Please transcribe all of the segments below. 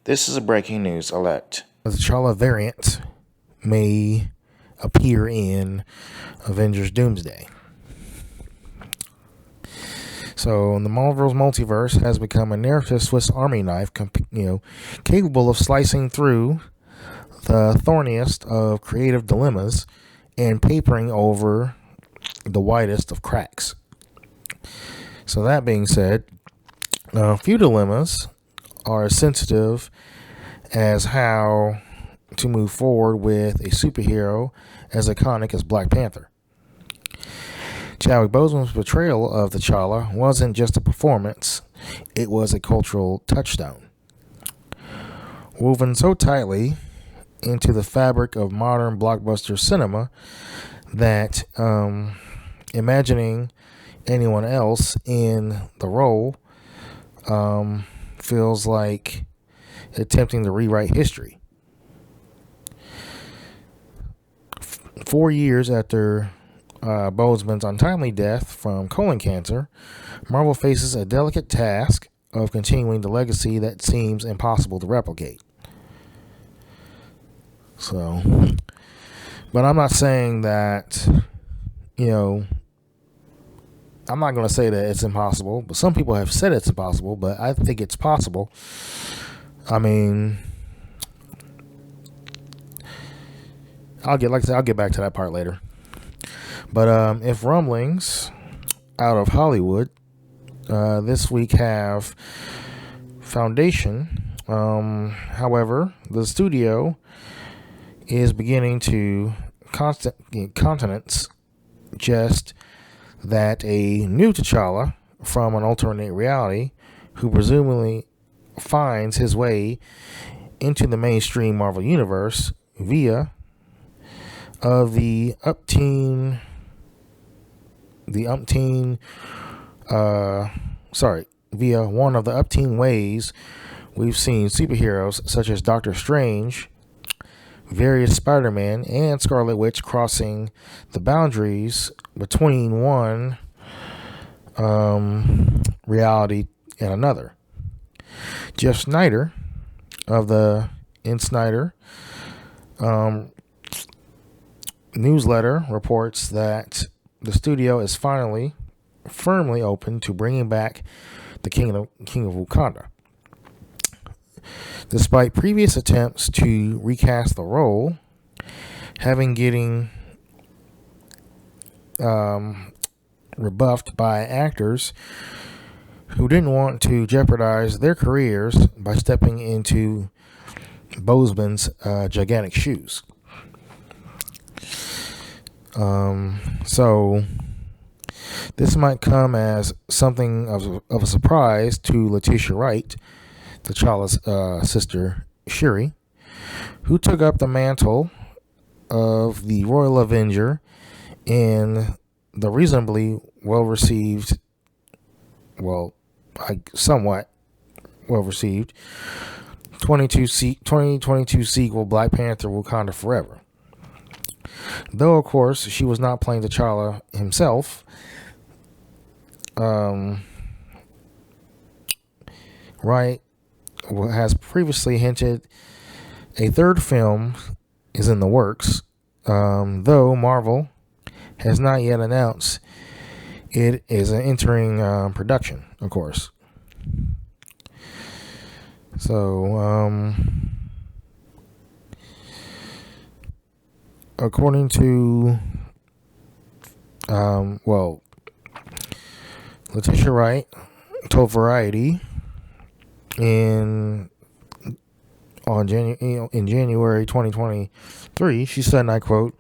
This is a breaking news alert. The T'Challa variant may appear in Avengers Doomsday. So the Marvel's multiverse has become a narrative Swiss Army knife, capable of slicing through the thorniest of creative dilemmas and papering over the widest of cracks. So that being said, a few dilemmas are as sensitive as how to move forward with a superhero as iconic as Black Panther. Chadwick Boseman's portrayal of T'Challa wasn't just a performance, it was a cultural touchstone. Woven so tightly into the fabric of modern blockbuster cinema that imagining anyone else in the role feels like attempting to rewrite history. 4 years after Boseman's untimely death from colon cancer, Marvel faces a delicate task of continuing the legacy that seems impossible to replicate. So, but I'm not saying that, I'm not going to say that it's impossible, but some people have said it's impossible, but I think it's possible. I mean, I'll get back to that part later. But if rumblings out of Hollywood this week have foundation, however, the studio is beginning to countenance just that a new T'Challa from an alternate reality, who presumably finds his way into the mainstream Marvel universe via the umpteen via one of the umpteen ways we've seen superheroes such as Doctor Strange, various Spider-Man, and Scarlet Witch crossing the boundaries between one reality and another. Jeff Snyder of the Snyder newsletter reports that the studio is firmly open to bringing back the King of Wakanda. Despite previous attempts to recast the role, getting rebuffed by actors who didn't want to jeopardize their careers by stepping into Boseman's gigantic shoes. So this might come as something of a surprise to Letitia Wright, T'Challa's sister Shuri, who took up the mantle of the Royal Avenger in the reasonably somewhat well-received 2022 sequel Black Panther Wakanda Forever. Though, of course, she was not playing T'Challa himself. Wright has previously hinted a third film is in the works, though Marvel has not yet announced it is entering production, of course. So, according to, Letitia Wright told Variety in January 2023, she said, and I quote,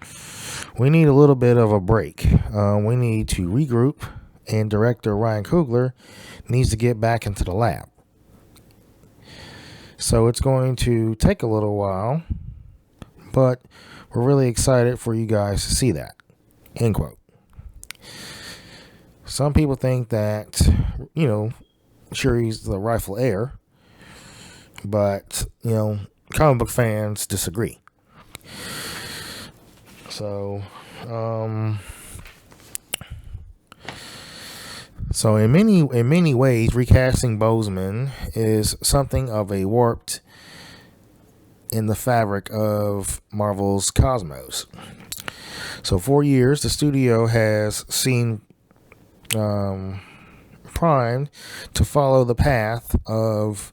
"We need a little bit of a break. We need to regroup, and director Ryan Coogler needs to get back into the lab. So it's going to take a little while, but we're really excited for you guys to see that." End quote. Some people think that, Shuri's the rightful heir, but, comic book fans disagree. So, So in many ways, recasting Boseman is something of a warped in the fabric of Marvel's cosmos. So, for years, the studio has seen primed to follow the path of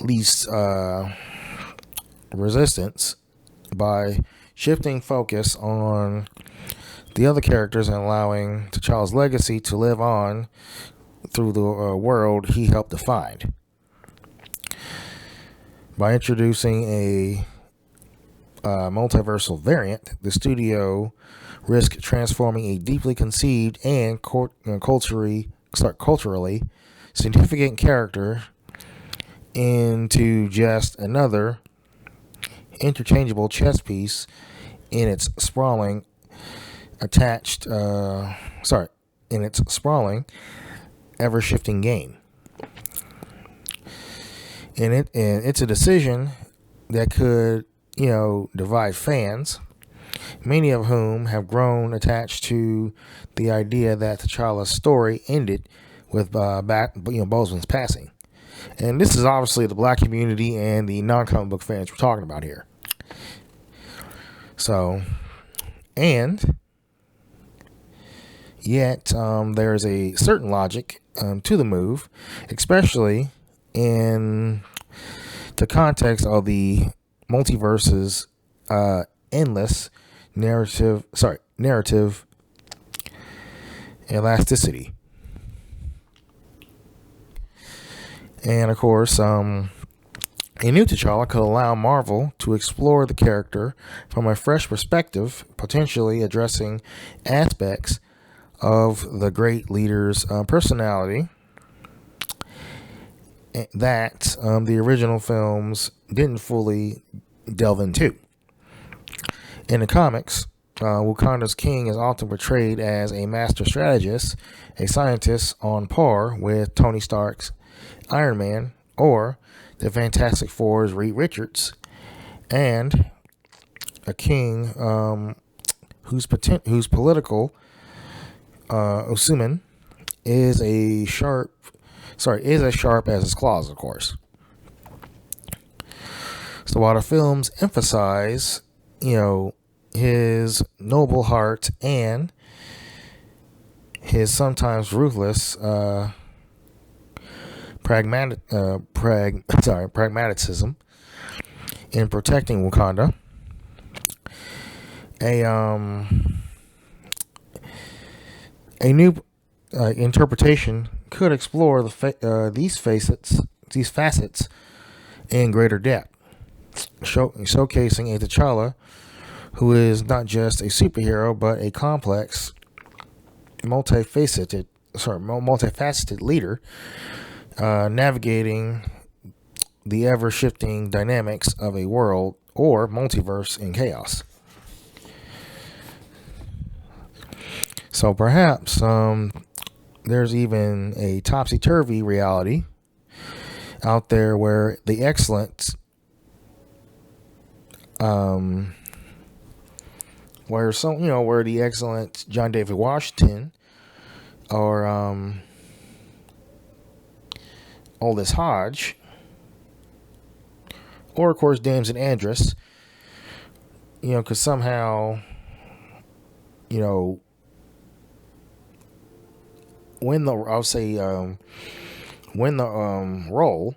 least resistance by shifting focus on the other characters and allowing T'Challa's legacy to live on through the world he helped define. By introducing a multiversal variant, the studio risked transforming a deeply conceived and culturally significant character into just another interchangeable chess piece in its sprawling ever-shifting game. And it's a decision that could, divide fans, many of whom have grown attached to the idea that T'Challa's story ended with Boseman's passing. And this is obviously the black community and the non-comic book fans we're talking about here. So, and yet there's a certain logic to the move, especially in the context of the multiverse's endless narrative elasticity. And of course, a new T'Challa could allow Marvel to explore the character from a fresh perspective, potentially addressing aspects of the great leader's personality that the original films didn't fully delve into. In the comics, Wakanda's king is often portrayed as a master strategist, a scientist on par with Tony Stark's Iron Man or the Fantastic Four's Reed Richards, and a king whose political acumen is as sharp as his claws, of course. So while the films emphasize, his noble heart and his sometimes ruthless pragmatism in protecting Wakanda, a new interpretation could explore these facets in greater depth, showcasing a T'Challa who is not just a superhero but a complex, multifaceted leader, navigating the ever-shifting dynamics of a world or multiverse in chaos. So perhaps there's even a topsy-turvy reality out there where the excellent where the excellent John David Washington or Aldous Hodge, or of course Damson Andrus, could somehow, win the role,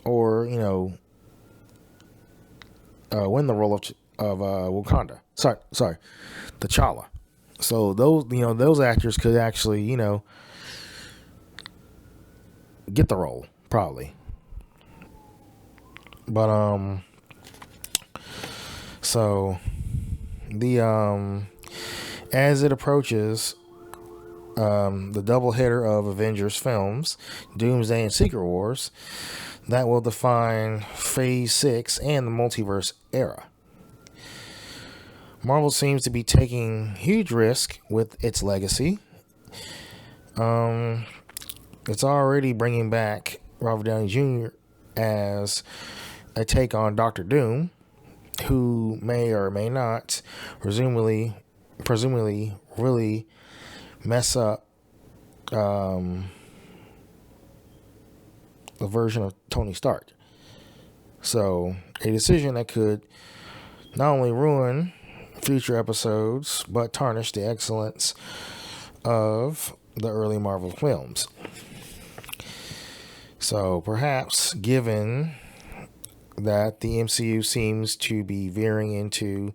or win the role of Wakanda. Sorry, T'Challa. So those actors could actually get the role probably. But so the as it approaches the double header of Avengers films, Doomsday and Secret Wars, that will define Phase 6 and the multiverse era. Marvel seems to be taking huge risk with its legacy. It's already bringing back Robert Downey Jr. as a take on Doctor Doom, who may or may not, presumably really mess up the version of Tony Stark. So, a decision that could not only ruin future episodes, but tarnish the excellence of the early Marvel films. So, perhaps, given that the MCU seems to be veering into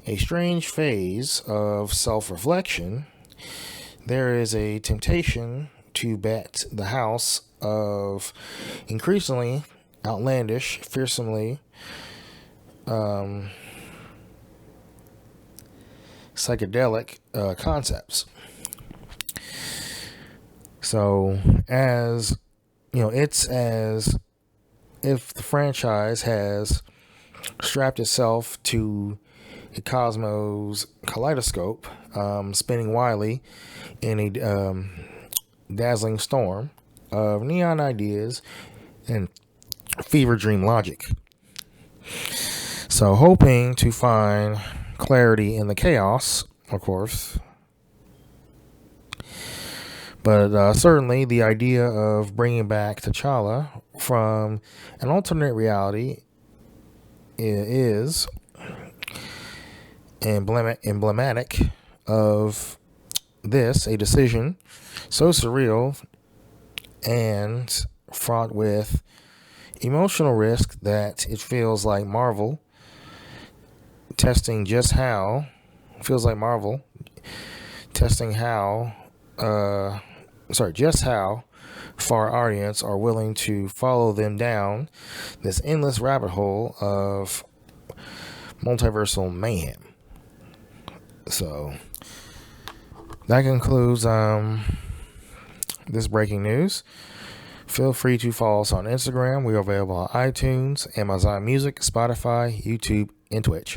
a strange phase of self-reflection, there is a temptation to bet the house of increasingly outlandish, fearsomely psychedelic concepts. So, as it's as if the franchise has strapped itself to a cosmos kaleidoscope, spinning wildly in a dazzling storm of neon ideas and fever dream logic. So, hoping to find clarity in the chaos, of course. But certainly the idea of bringing back T'Challa from an alternate reality is emblematic of this, a decision so surreal and fraught with emotional risk that it feels like Marvel testing just how just how far audience are willing to follow them down this endless rabbit hole of multiversal mayhem. So that concludes this breaking news. Feel free to follow us on Instagram. We are available on iTunes, Amazon Music, Spotify, YouTube, and Twitch.